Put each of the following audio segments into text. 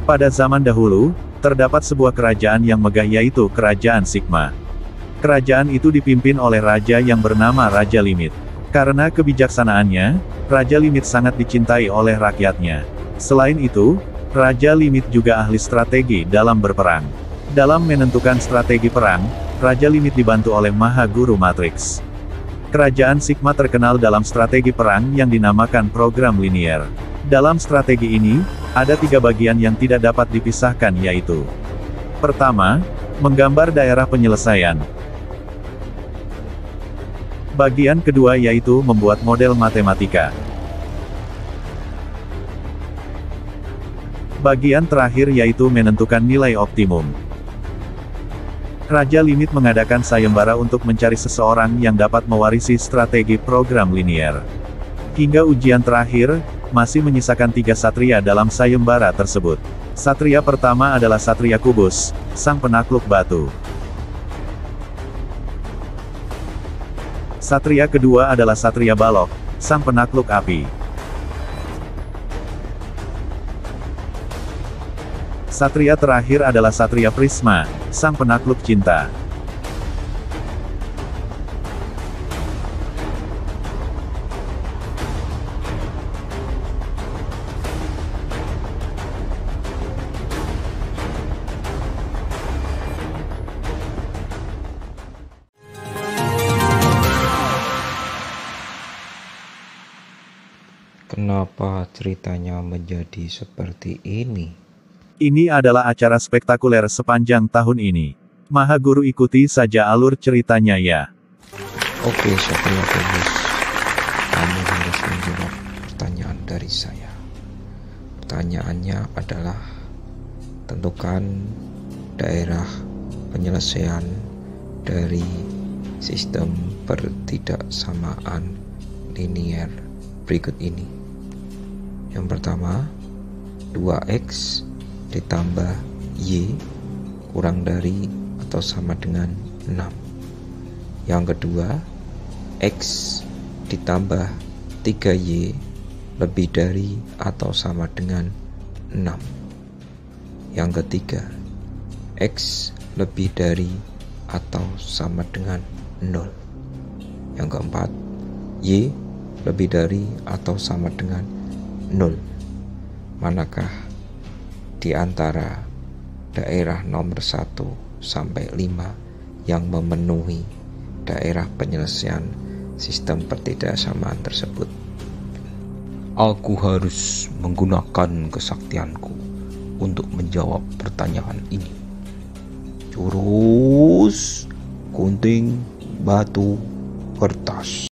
Pada zaman dahulu, terdapat sebuah kerajaan yang megah yaitu Kerajaan Sigma. Kerajaan itu dipimpin oleh raja yang bernama Raja Limit. Karena kebijaksanaannya, Raja Limit sangat dicintai oleh rakyatnya. Selain itu, Raja Limit juga ahli strategi dalam berperang. Dalam menentukan strategi perang, Raja Limit dibantu oleh Maha Guru Matrix. Kerajaan Sigma terkenal dalam strategi perang yang dinamakan program linier. Dalam strategi ini, ada 3 bagian yang tidak dapat dipisahkan yaitu: pertama, menggambar daerah penyelesaian. Bagian kedua yaitu membuat model matematika. Bagian terakhir yaitu menentukan nilai optimum. Raja Limit mengadakan sayembara untuk mencari seseorang yang dapat mewarisi strategi program linier. Hingga ujian terakhir, masih menyisakan 3 satria dalam sayembara tersebut. Satria pertama adalah Satria Kubus, sang penakluk batu. Satria kedua adalah Satria Balok, sang penakluk api. Satria terakhir adalah Satria Prisma, sang penakluk cinta. Kenapa ceritanya menjadi seperti ini? Ini adalah acara spektakuler sepanjang tahun ini. Maha Guru ikuti saja alur ceritanya ya. Oke, Satria Kubus, kamu harus menjawab pertanyaan dari saya. Pertanyaannya adalah, tentukan daerah penyelesaian dari sistem pertidaksamaan linier berikut ini. Yang pertama, 2x ditambah y kurang dari atau sama dengan 6. Yang kedua, x ditambah 3y lebih dari atau sama dengan 6. Yang ketiga, x lebih dari atau sama dengan 0. Yang keempat, y lebih dari atau sama dengan 0. Manakah di antara daerah nomor 1 sampai 5 yang memenuhi daerah penyelesaian sistem pertidaksamaan tersebut? Aku harus menggunakan kesaktianku untuk menjawab pertanyaan ini. Jurus gunting batu kertas.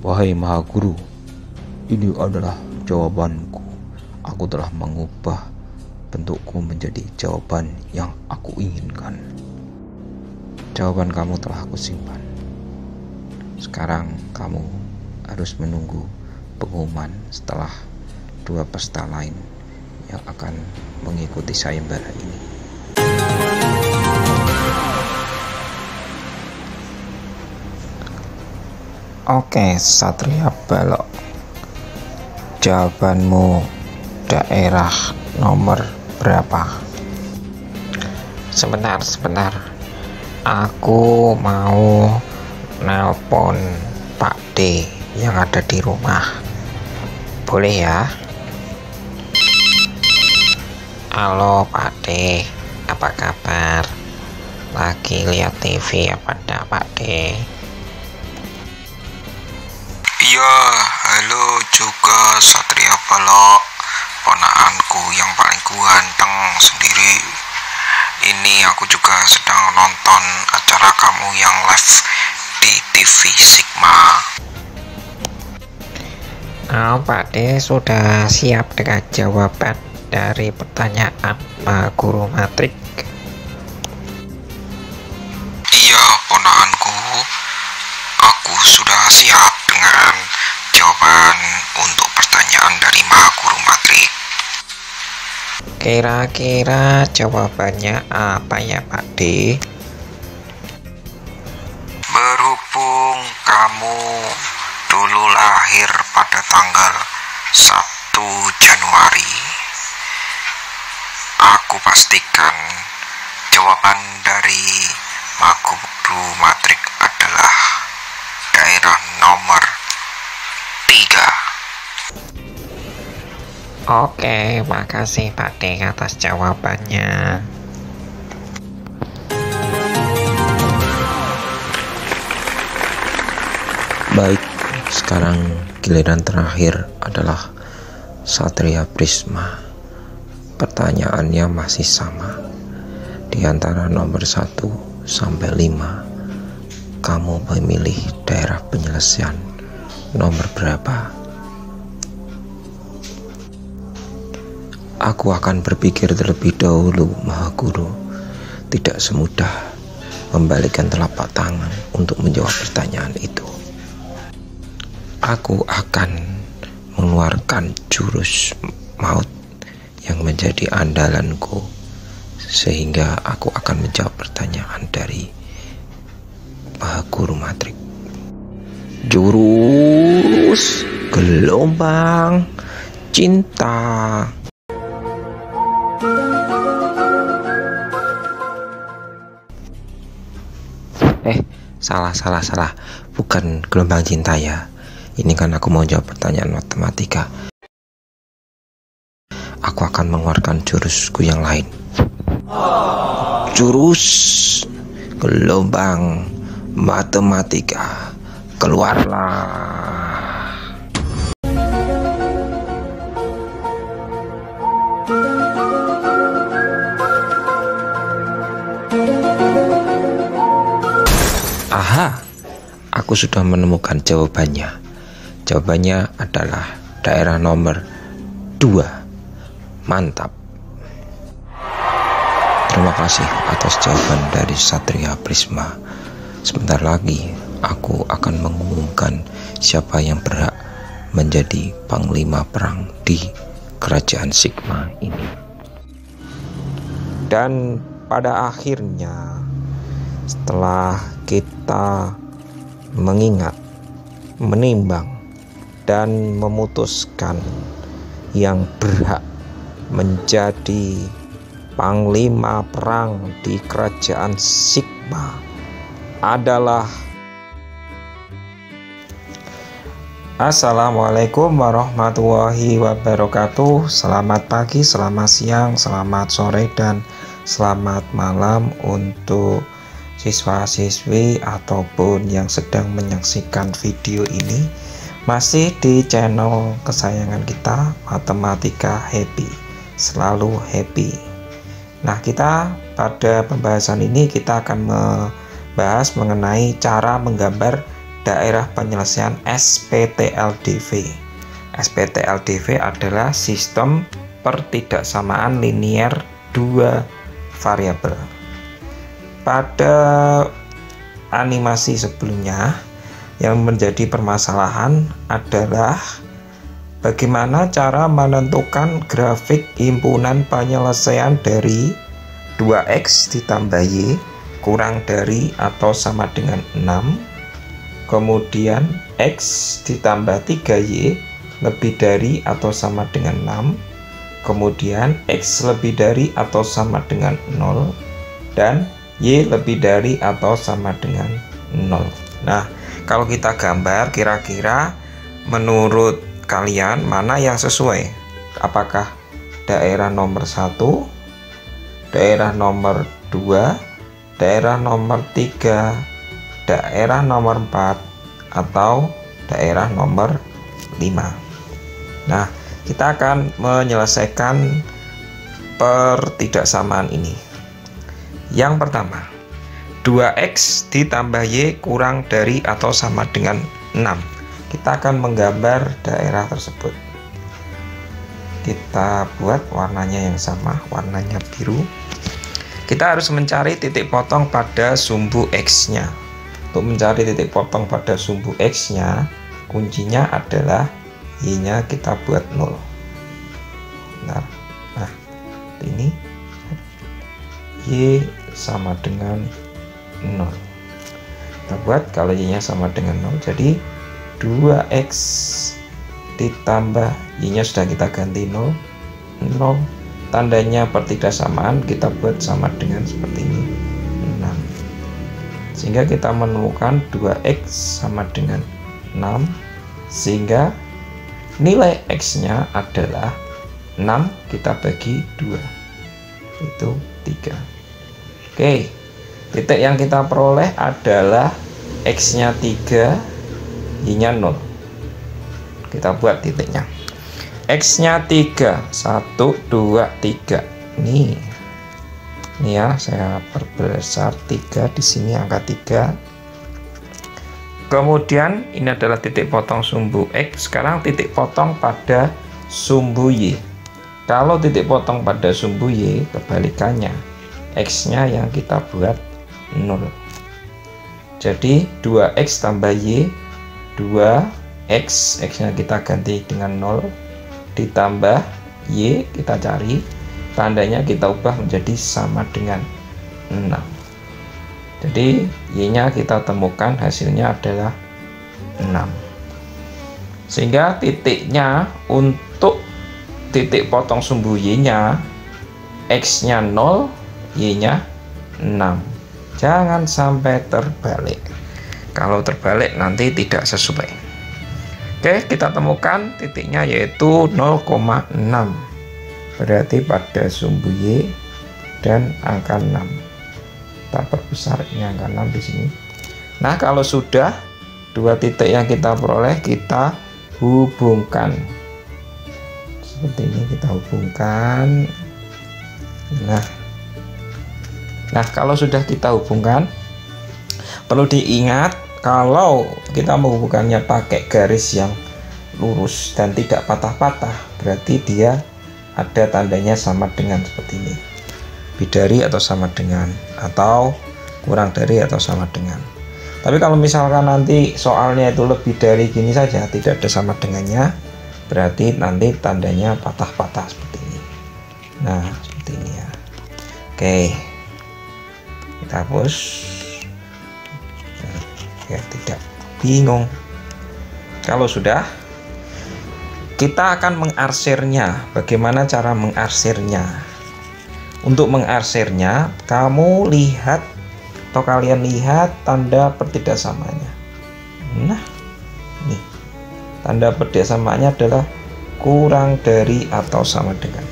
Wahai Maha Guru, ini adalah jawabanku. Aku telah mengubah bentukku menjadi jawaban yang aku inginkan. Jawaban kamu telah aku simpan. Sekarang kamu harus menunggu pengumuman setelah 2 peserta lain yang akan mengikuti sayembara ini. Oke, Satria Balok, jawabanmu daerah nomor berapa? Sebentar, aku mau nelpon Pak D yang ada di rumah. Boleh ya? Halo Pak D, apa kabar? Lagi lihat TV apa enggak Pak D? Iya, halo juga Satria Balok, ponakanku yang paling ganteng sendiri. Ini aku juga sedang nonton acara kamu yang live di TV Sigma. Oh, Pak D sudah siap dengan jawaban dari pertanyaan Pak Guru Matrix? Iya, ponakanku, aku sudah siap dengan jawaban untuk pertanyaan dari Maha Guru Matrix. Kira-kira jawabannya apa ya Pak D? Berhubung kamu dulu lahir pada tanggal 1 Januari, aku pastikan jawaban dari Maguru Matrik adalah daerah nomor 3. Oke, makasih Pak D atas jawabannya. Baik, sekarang giliran terakhir adalah Satria Prisma. Pertanyaannya masih sama. Di antara nomor 1 sampai 5, kamu memilih daerah penyelesaian nomor berapa? Aku akan berpikir terlebih dahulu, Maha Guru. Tidak semudah membalikkan telapak tangan untuk menjawab pertanyaan itu. Aku akan mengeluarkan jurus maut yang menjadi andalanku, sehingga aku akan menjawab pertanyaan dari Maha Guru Matrik. Jurus gelombang cinta. Salah. Bukan gelombang cinta ya. Ini kan aku mau jawab pertanyaan matematika. Aku akan mengeluarkan jurusku yang lain. Jurus gelombang matematika. Keluarlah. Aha, aku sudah menemukan jawabannya. Jawabannya adalah daerah nomor 2. Mantap. Terima kasih atas jawaban dari Satria Prisma. Sebentar lagi aku akan mengumumkan siapa yang berhak menjadi panglima perang di kerajaan Sigma ini. Dan pada akhirnya, setelah kita mengingat, menimbang, dan memutuskan yang berhak menjadi panglima perang di kerajaan Sigma adalah Assalamualaikum warahmatullahi wabarakatuh. Selamat pagi, selamat siang, selamat sore, dan selamat malam untuk siswa-siswi ataupun yang sedang menyaksikan video ini. Masih di channel kesayangan kita, Matematika Happy. Selalu happy. Nah, kita pada pembahasan ini kita akan membahas mengenai cara menggambar daerah penyelesaian SPTLDV. SPTLDV adalah sistem pertidaksamaan linier 2 variabel. Pada animasi sebelumnya, yang menjadi permasalahan adalah bagaimana cara menentukan grafik himpunan penyelesaian dari 2x ditambah y kurang dari atau sama dengan 6, kemudian x ditambah 3y lebih dari atau sama dengan 6, kemudian x lebih dari atau sama dengan 0, dan y lebih dari atau sama dengan 0. Nah, kalau kita gambar, kira-kira menurut kalian mana yang sesuai? Apakah daerah nomor 1, daerah nomor 2, daerah nomor 3, daerah nomor 4, atau daerah nomor 5? Nah, kita akan menyelesaikan pertidaksamaan ini. Yang pertama, 2x ditambah y kurang dari atau sama dengan 6. Kita akan menggambar daerah tersebut. Kita buat warnanya yang sama, warnanya biru. Kita harus mencari titik potong pada sumbu x-nya. Untuk mencari titik potong pada sumbu x-nya, kuncinya adalah y-nya kita buat 0. Nah, ini y sama dengan 0. Kita buat kalau y-nya sama dengan 0, jadi 2x ditambah y-nya sudah kita ganti 0, tandanya pertidaksamaan kita buat sama dengan seperti ini, 6. Sehingga kita menemukan 2x sama dengan 6, sehingga nilai x-nya adalah 6 kita bagi 2, itu 3. Oke, titik yang kita peroleh adalah x-nya 3, y-nya 0. Kita buat titiknya. X-nya 3, 1, 2, 3. Nih ya, saya perbesar 3 di sini, angka 3. Kemudian ini adalah titik potong sumbu X. Sekarang titik potong pada sumbu Y. Kalau titik potong pada sumbu Y, kebalikannya, X-nya yang kita buat 0. Jadi 2X tambah Y, 2X, X-nya kita ganti dengan 0, ditambah Y, kita cari, tandanya kita ubah menjadi sama dengan 6. Jadi y-nya kita temukan hasilnya adalah 6. Sehingga titiknya untuk titik potong sumbu y-nya, x-nya 0, y-nya 6. Jangan sampai terbalik. Kalau terbalik nanti tidak sesuai. Oke, kita temukan titiknya yaitu 0,6. Berarti pada sumbu y dan angka 6. Kita perbesar ini angka 6 di sini. Nah, kalau sudah dua titik yang kita peroleh, kita hubungkan seperti ini, kita hubungkan. Nah, kalau sudah kita hubungkan, perlu diingat kalau kita menghubungkannya pakai garis yang lurus dan tidak patah-patah, berarti dia ada tandanya sama dengan seperti ini, lebih dari atau sama dengan, atau kurang dari atau sama dengan. Tapi kalau misalkan nanti soalnya itu lebih dari gini saja, tidak ada sama dengannya, berarti nanti tandanya patah-patah seperti ini. Nah, seperti ini ya. Oke, kita hapus ya, tidak bingung. Kalau sudah, kita akan mengarsirnya. Bagaimana cara mengarsirnya? Untuk mengarsirnya, kamu lihat atau kalian lihat tanda pertidaksamanya. Nah, ini tanda pertidaksamanya adalah kurang dari atau sama dengan.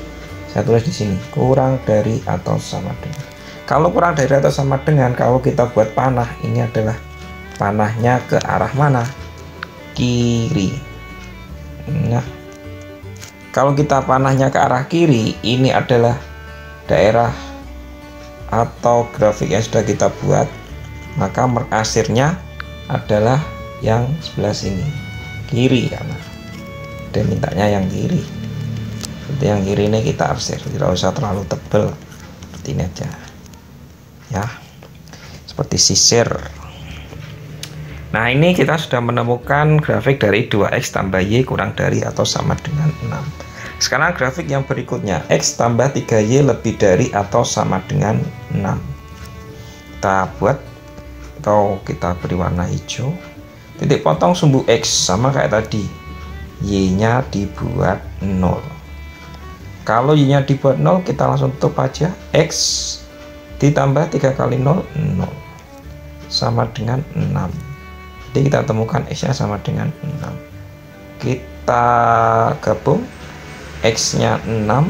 Saya tulis di sini, kurang dari atau sama dengan. Kalau kurang dari atau sama dengan, kalau kita buat panah, ini adalah panahnya ke arah mana? Kiri. Nah, kalau kita panahnya ke arah kiri, ini adalah daerah atau grafik yang sudah kita buat, maka mengarsirnya adalah yang sebelah sini, kiri, karena dia mintanya yang kiri. Seperti yang kiri ini kita arsir, tidak usah terlalu tebal, seperti ini aja ya, seperti sisir. Nah, ini kita sudah menemukan grafik dari 2x tambah y kurang dari atau sama dengan 6. Sekarang grafik yang berikutnya, x tambah 3y lebih dari atau sama dengan 6. Kita buat atau kita beri warna hijau. Titik potong sumbu x sama kayak tadi, y-nya dibuat 0. Kalau y-nya dibuat 0, kita langsung tutup aja. X ditambah 3 kali 0, 0, sama dengan 6. Jadi kita temukan x-nya sama dengan 6. Kita gabung, x-nya 6,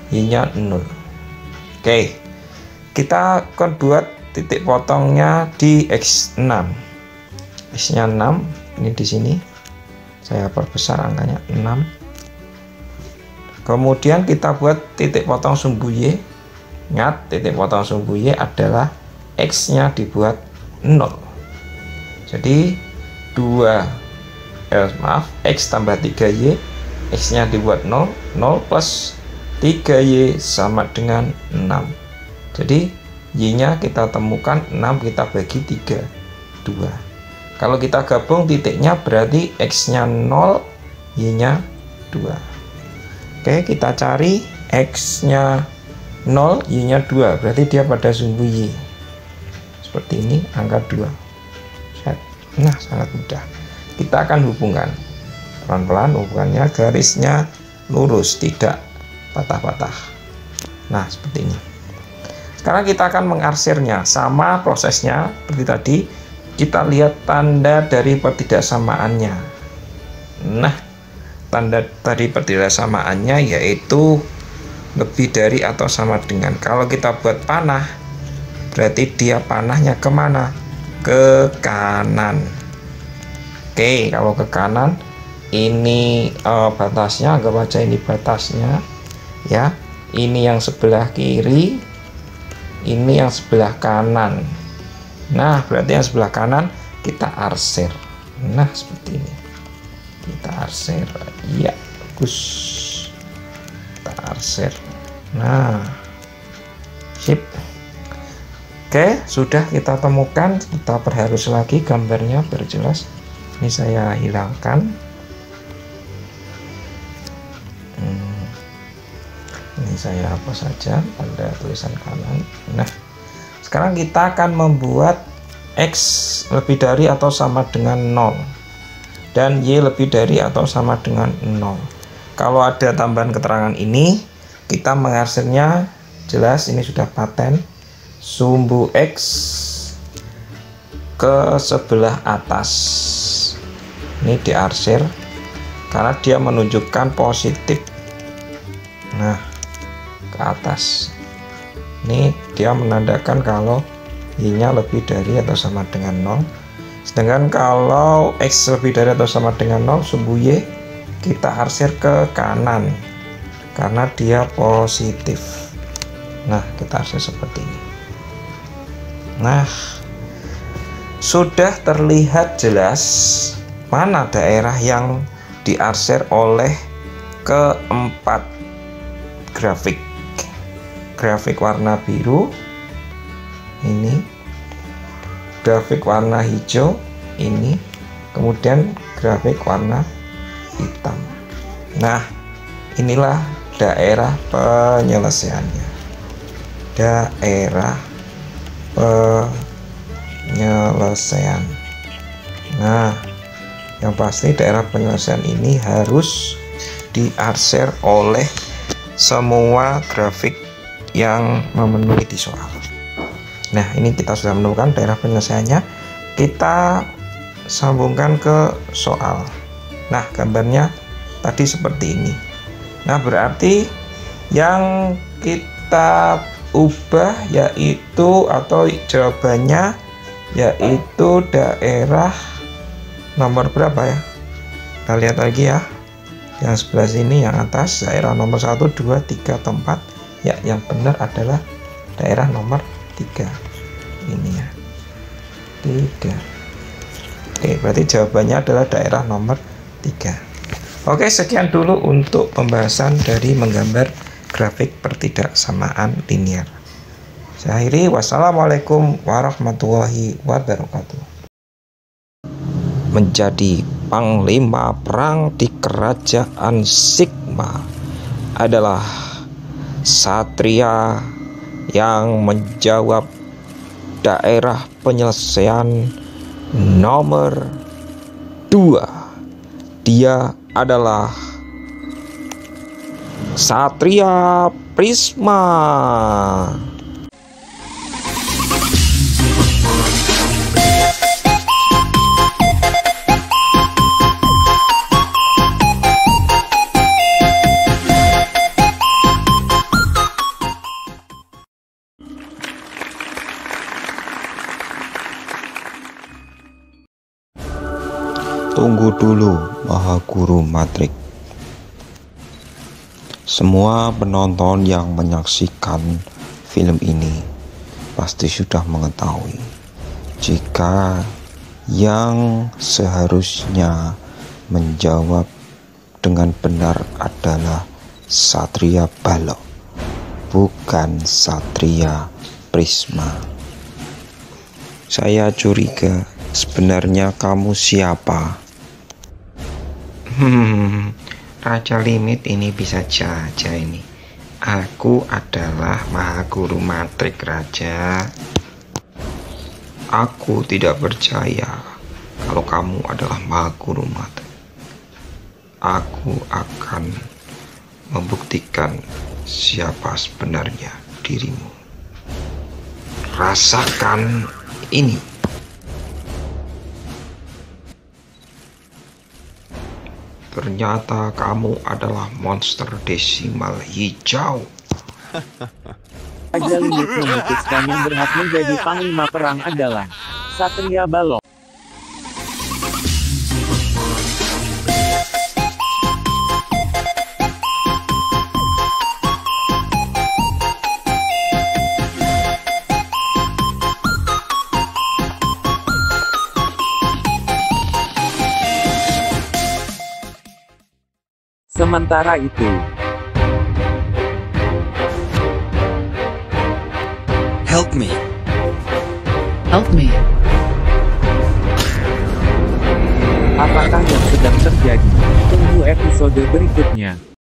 y-nya 0. Oke, kita akan buat titik potongnya di x6. X-nya 6, ini di sini. Saya perbesar angkanya 6. Kemudian kita buat titik potong sumbu y. Ingat, titik potong sumbu y adalah x-nya dibuat 0. Jadi x tambah 3y, x-nya dibuat 0, 0 plus 3y sama dengan 6. Jadi y-nya kita temukan 6, kita bagi 3, 2. Kalau kita gabung titiknya berarti x-nya 0, y-nya 2. Oke, kita cari x-nya 0, y-nya 2, berarti dia pada sumbu y. Seperti ini, angka 2. Nah, sangat mudah. Kita akan hubungkan pelan-pelan, hubungannya garisnya lurus, tidak patah-patah. Nah, seperti ini. Sekarang kita akan mengarsirnya, sama prosesnya seperti tadi. Kita lihat tanda dari pertidaksamaannya. Nah, tanda dari pertidaksamaannya yaitu lebih dari atau sama dengan. Kalau kita buat panah, berarti dia panahnya kemana? Ke kanan. Oke, kalau ke kanan, ini batasnya, anggap aja ini batasnya, ya. Ini yang sebelah kiri, ini yang sebelah kanan. Nah, berarti yang sebelah kanan kita arsir. Nah, seperti ini. Kita arsir. Iya, bagus. Kita arsir. Nah, sip. Oke, sudah kita temukan. Kita perhalus lagi gambarnya biar jelas. Ini saya hilangkan. Ini saya hapus saja tanda tulisan kanan. Nah, sekarang kita akan membuat X lebih dari atau sama dengan 0 dan Y lebih dari atau sama dengan 0. Kalau ada tambahan keterangan ini, kita mengarsirnya jelas, ini sudah paten. Sumbu X ke sebelah atas. Ini diarsir karena dia menunjukkan positif. Nah, ke atas. Ini dia menandakan kalau Y-nya lebih dari atau sama dengan 0. Sedangkan kalau X lebih dari atau sama dengan 0, sumbu Y kita arsir ke kanan karena dia positif. Nah, kita arsir seperti ini. Nah, sudah terlihat jelas mana daerah yang diarsir oleh keempat grafik. Grafik warna biru ini, grafik warna hijau ini, kemudian grafik warna hitam. Nah, inilah daerah penyelesaiannya. Daerah penyelesaian. Nah, yang pasti daerah penyelesaian ini harus diarsir oleh semua grafik yang memenuhi di soal. Nah, ini kita sudah menemukan daerah penyelesaiannya. Kita sambungkan ke soal. Nah, gambarnya tadi seperti ini. Nah, berarti yang kita ubah yaitu, atau jawabannya yaitu daerah nomor berapa ya? Kita lihat lagi ya. Yang sebelah sini, yang atas, daerah nomor 1, 2, 3, atau 4. Ya, yang benar adalah daerah nomor 3. Ini ya, 3. Oke, berarti jawabannya adalah daerah nomor 3. Oke, sekian dulu untuk pembahasan dari menggambar grafik pertidaksamaan linier. Saya akhiri, wassalamualaikum warahmatullahi wabarakatuh. Menjadi panglima perang di kerajaan Sigma adalah satria yang menjawab daerah penyelesaian nomor 2. Dia adalah Satria Prisma. Tunggu dulu, Maha Guru Matrik. Semua penonton yang menyaksikan film ini pasti sudah mengetahui jika yang seharusnya menjawab dengan benar adalah Satria Balok, bukan Satria Prisma. Saya curiga, sebenarnya kamu siapa? Raja Limit ini bisa saja ini. Aku adalah Maha Guru Matrik, Raja. Aku tidak percaya Kalau kamu adalah Maguru Matrix, aku akan membuktikan siapa sebenarnya dirimu. Rasakan ini. Ternyata kamu adalah monster desimal hijau. Raja Limit memutuskan yang berhak menjadi panglima perang adalah Satria Balok. Sementara itu, Help me. Help me. apakah yang sedang terjadi? Tunggu episode berikutnya.